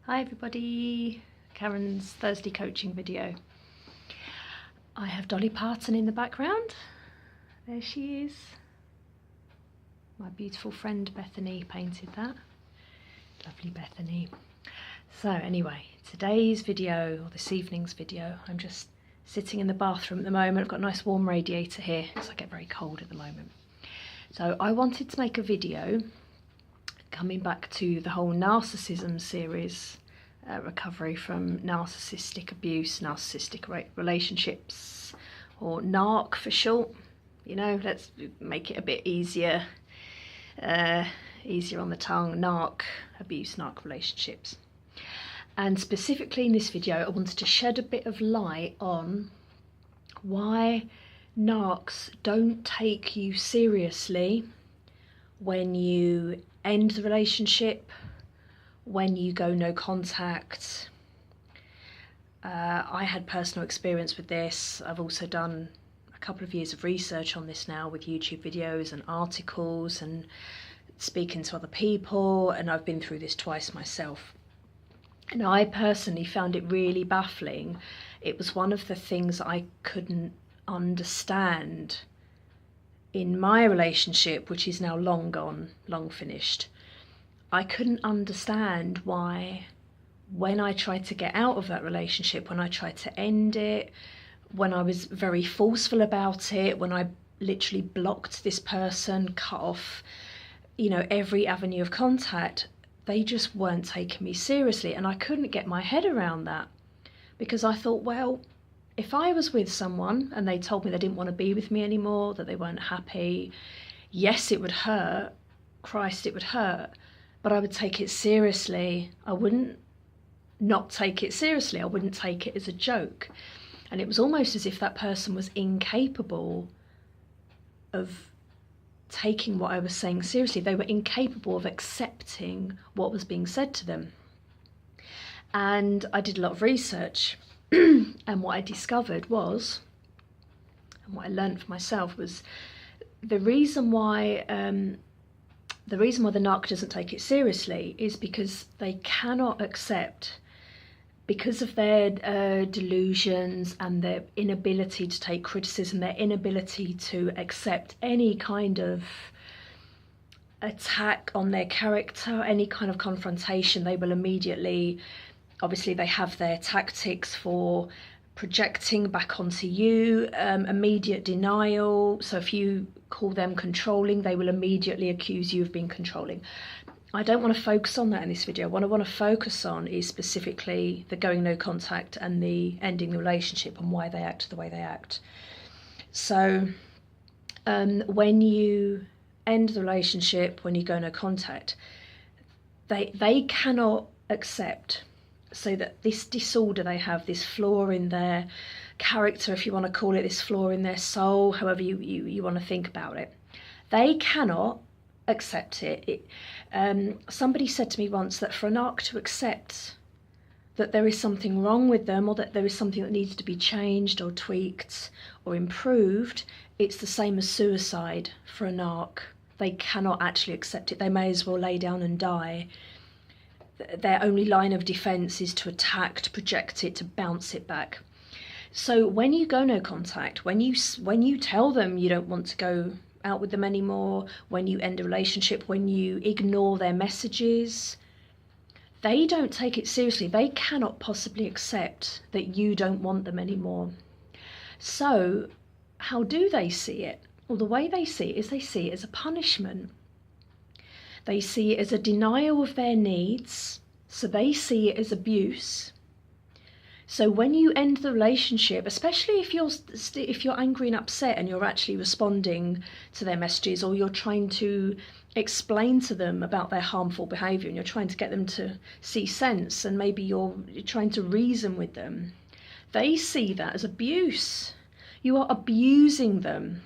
Hi everybody, Karen's Thursday coaching video. I have Dolly Parton in the background. There she is. My beautiful friend Bethany painted that. Lovely Bethany. So anyway, today's video, or this evening's video, I'm just sitting in the bathroom at the moment. I've got a nice warm radiator here because I get very cold at the moment. So I wanted to make a video coming back to the whole narcissism series, recovery from narcissistic abuse, narcissistic relationships, or narc for short. You know, let's make it a bit easier on the tongue. Narc abuse, narc relationships. And specifically in this video, I wanted to shed a bit of light on why narcs don't take you seriously when you end the relationship, when you go no contact. I had personal experience with this. I've also done a couple of years of research on this now with YouTube videos and articles and speaking to other people, and I've been through this twice myself. And I personally found it really baffling. It was one of the things I couldn't understand in my relationship, which is now long gone, long finished. I couldn't understand why, when I tried to get out of that relationship, when I tried to end it, when I was very forceful about it, when I literally blocked this person, cut off, you know, every avenue of contact, they just weren't taking me seriously. And I couldn't get my head around that, because I thought, well, if I was with someone and they told me they didn't want to be with me anymore, that they weren't happy, yes, it would hurt. Christ, it would hurt. But I would take it seriously. I wouldn't not take it seriously. I wouldn't take it as a joke. And it was almost as if that person was incapable of taking what I was saying seriously. They were incapable of accepting what was being said to them. And I did a lot of research. And what I discovered was, and what I learned for myself was, the reason why the narc doesn't take it seriously is because they cannot accept, because of their delusions and their inability to take criticism, their inability to accept any kind of attack on their character, any kind of confrontation. They will immediately, obviously they have their tactics for projecting back onto you, immediate denial. So if you call them controlling, they will immediately accuse you of being controlling. I don't want to focus on that in this video. What I want to focus on is specifically the going no contact and the ending the relationship and why they act the way they act. So when you end the relationship, when you go no contact, they cannot accept, so that this disorder they have, this flaw in their character, if you want to call it, this flaw in their soul, however you want to think about it, they cannot accept it. Somebody said to me once that for an narc to accept that there is something wrong with them, or that there is something that needs to be changed or tweaked or improved, it's the same as suicide for a narc. They cannot actually accept it. They may as well lay down and die. Their only line of defense is to attack, to project it, to bounce it back. So when you go no contact, when you tell them you don't want to go out with them anymore, when you end a relationship, when you ignore their messages, they don't take it seriously. They cannot possibly accept that you don't want them anymore. So how do they see it? Well, the way they see it is they see it as a punishment. They see it as a denial of their needs, so they see it as abuse. So when you end the relationship, especially if you're angry and upset and you're actually responding to their messages, or you're trying to explain to them about their harmful behaviour and you're trying to get them to see sense, and maybe you're trying to reason with them, they see that as abuse. You are abusing them.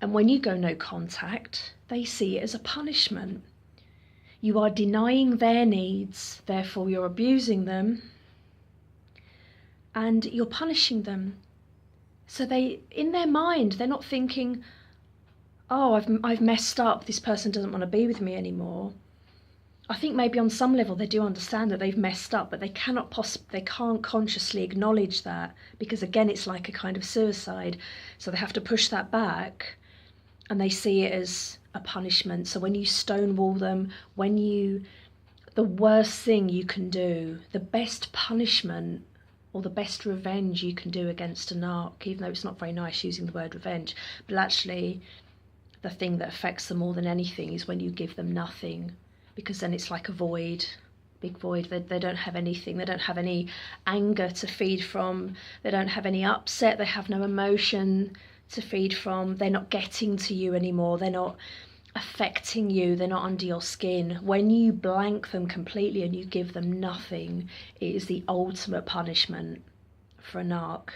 And when you go no contact, they see it as a punishment. You are denying their needs, therefore you're abusing them, and you're punishing them. So they, in their mind, they're not thinking, oh, I've messed up, this person doesn't want to be with me anymore. I think maybe on some level they do understand that they've messed up, but they can't consciously acknowledge that, because again, it's like a kind of suicide. So they have to push that back, and they see it as a punishment. So when you stonewall them, the worst thing you can do, the best punishment or the best revenge you can do against a narc, even though it's not very nice using the word revenge, but actually the thing that affects them more than anything is when you give them nothing, because then it's like a void, big void. They don't have anything. They don't have any anger to feed from. They don't have any upset. They have no emotion to feed from. They're not getting to you anymore. They're not affecting you. They're not under your skin. When you blank them completely and you give them nothing, it is the ultimate punishment for a narc.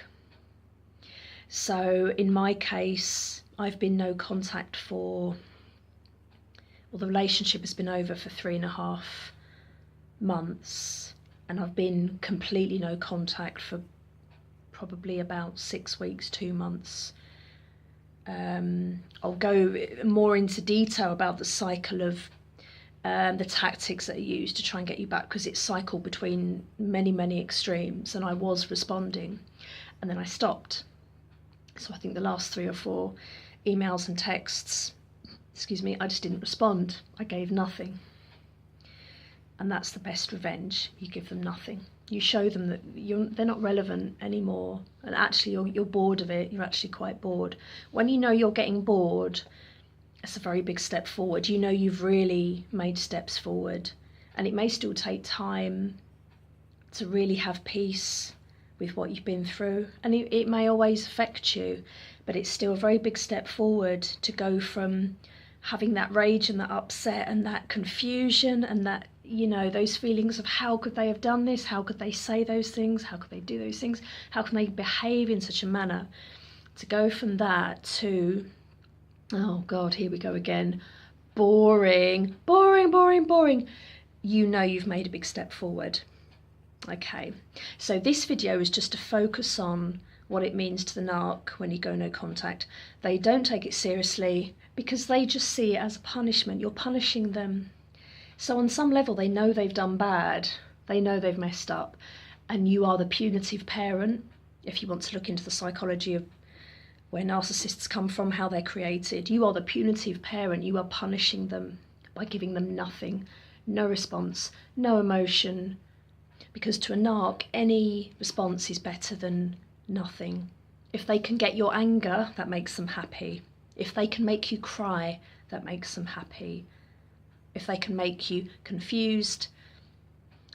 So in my case, I've been no contact the relationship has been over for 3.5 months, and I've been completely no contact for probably about 6 weeks, 2 months. I'll go more into detail about the cycle of the tactics that are used to try and get you back, because it's cycled between many extremes, and I was responding and then I stopped. So I think the last 3 or 4 emails and texts, I just didn't respond. I gave nothing. And that's the best revenge. You give them nothing. You show them that they're not relevant anymore, and actually you're bored of it. You're actually quite bored. When you know you're getting bored, it's a very big step forward. You know you've really made steps forward, and it may still take time to really have peace with what you've been through, and it may always affect you, but it's still a very big step forward to go from having that rage and that upset and that confusion and that, those feelings of how could they have done this, how could they say those things, how could they do those things, how can they behave in such a manner, to go from that to, oh God, here we go again, boring. You've made a big step forward. Okay, so this video is just to focus on what it means to the narc when you go no contact. They don't take it seriously because they just see it as a punishment. You're punishing them. So on some level, they know they've done bad. They know they've messed up. And you are the punitive parent. If you want to look into the psychology of where narcissists come from, how they're created, you are the punitive parent. You are punishing them by giving them nothing, no response, no emotion. Because to a narc, any response is better than nothing. If they can get your anger, that makes them happy. If they can make you cry, that makes them happy. If they can make you confused,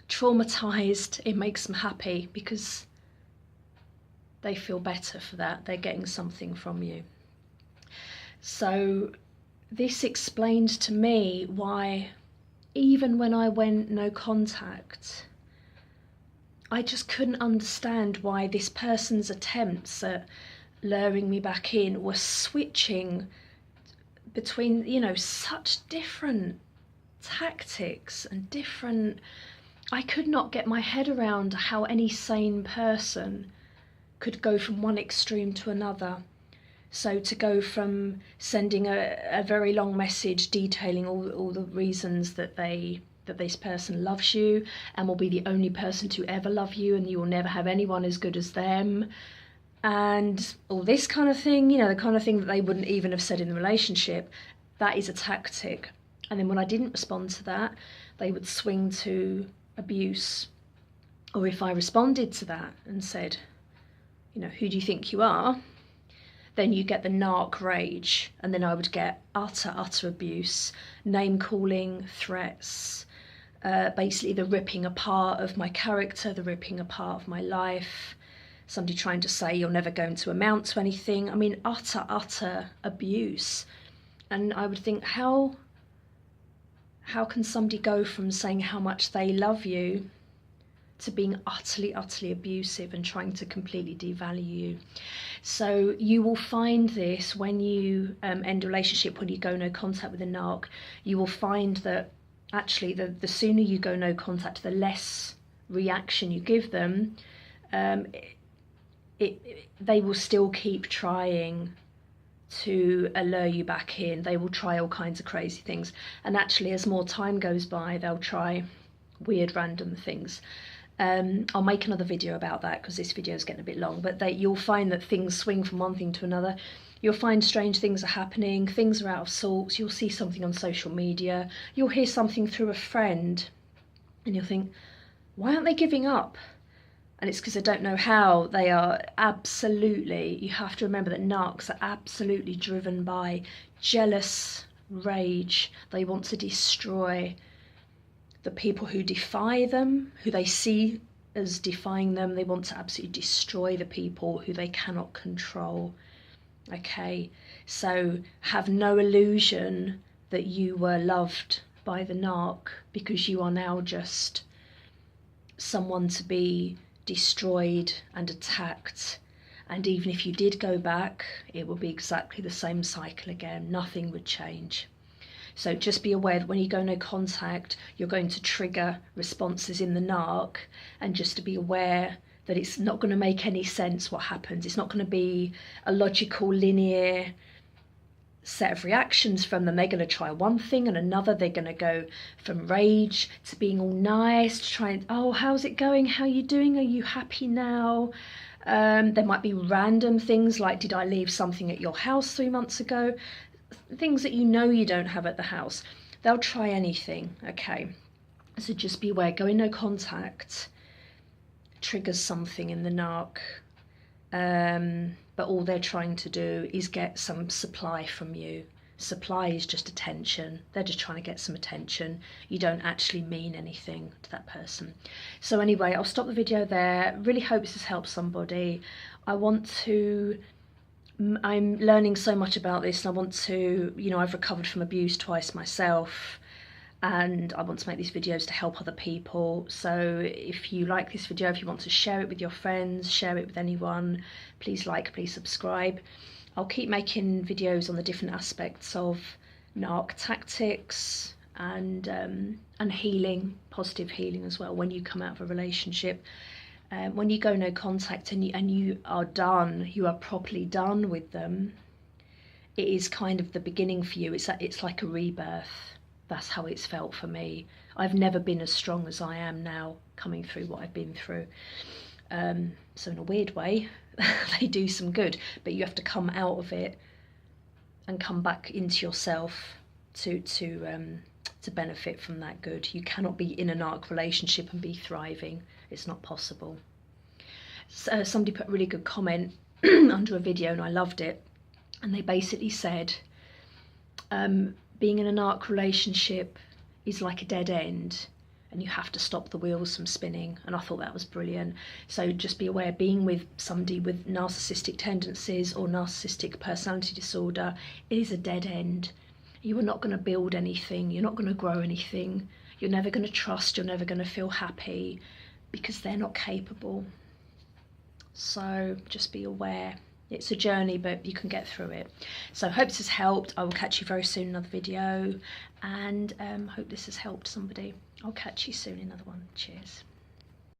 traumatized, it makes them happy, because they feel better for that. They're getting something from you. So this explained to me why, even when I went no contact, I just couldn't understand why this person's attempts at luring me back in were switching between, such different tactics and different... I could not get my head around how any sane person could go from one extreme to another. So to go from sending a very long message detailing all the reasons that this person loves you and will be the only person to ever love you, and you will never have anyone as good as them, and all this kind of thing, the kind of thing that they wouldn't even have said in the relationship, that is a tactic. And then when I didn't respond to that, they would swing to abuse. Or if I responded to that and said, who do you think you are? Then you get the narc rage, and then I would get utter abuse, name-calling, threats, basically the ripping apart of my character, the ripping apart of my life, somebody trying to say you're never going to amount to anything. I mean, utter abuse. And I would think, how can somebody go from saying how much they love you to being utterly abusive and trying to completely devalue you? So you will find this when you end a relationship, when you go no contact with a narc. You will find that actually the sooner you go no contact, the less reaction you give them. They will still keep trying to allure you back in. They will try all kinds of crazy things, and actually as more time goes by, they'll try weird random things. I'll make another video about that because this video is getting a bit long, but you'll find that things swing from one thing to another. You'll find strange things are happening, things are out of sorts, you'll see something on social media, you'll hear something through a friend, and you'll think, why aren't they giving up? And it's because they don't know how. They are absolutely, you have to remember that narcs are absolutely driven by jealous rage. They want to destroy the people who defy them, who they see as defying them. They want to absolutely destroy the people who they cannot control. Okay, so have no illusion that you were loved by the narc, because you are now just someone to be destroyed and attacked. And even if you did go back, it would be exactly the same cycle again. Nothing would change. So just be aware that when you go no contact, you're going to trigger responses in the narc, and just to be aware that it's not going to make any sense what happens. It's not going to be a logical, linear set of reactions from them. They're going to try one thing and another. They're going to go from rage to being all nice, to trying, oh, how's it going? How are you doing? Are you happy now? There might be random things like, did I leave something at your house 3 months ago? Things that you know you don't have at the house. They'll try anything, okay? So just be aware, going no contact triggers something in the narc. But all they're trying to do is get some supply from you. Supply is just attention. They're just trying to get some attention. You don't actually mean anything to that person. So anyway, I'll stop the video there. Really hope this has helped somebody. I'm learning so much about this, and I want to, I've recovered from abuse twice myself, and I want to make these videos to help other people. So if you like this video, if you want to share it with your friends, share it with anyone, please like, please subscribe. I'll keep making videos on the different aspects of narc tactics and healing, positive healing as well, when you come out of a relationship. When you go no contact and you are done, you are properly done with them, it is kind of the beginning for you. It's like a rebirth. That's how it's felt for me. I've never been as strong as I am now, coming through what I've been through. So in a weird way, they do some good, but you have to come out of it and come back into yourself to benefit from that good. You cannot be in a narc relationship and be thriving. It's not possible. So somebody put a really good comment under a video, and I loved it. And they basically said, being in a narc relationship is like a dead end, and you have to stop the wheels from spinning. And I thought that was brilliant. So just be aware, being with somebody with narcissistic tendencies or narcissistic personality disorder, it is a dead end. You are not going to build anything. You're not going to grow anything. You're never going to trust. You're never going to feel happy, because they're not capable. So just be aware. It's a journey, but you can get through it. So I hope this has helped. I will catch you very soon in another video, and hope this has helped somebody. I'll catch you soon in another one. Cheers.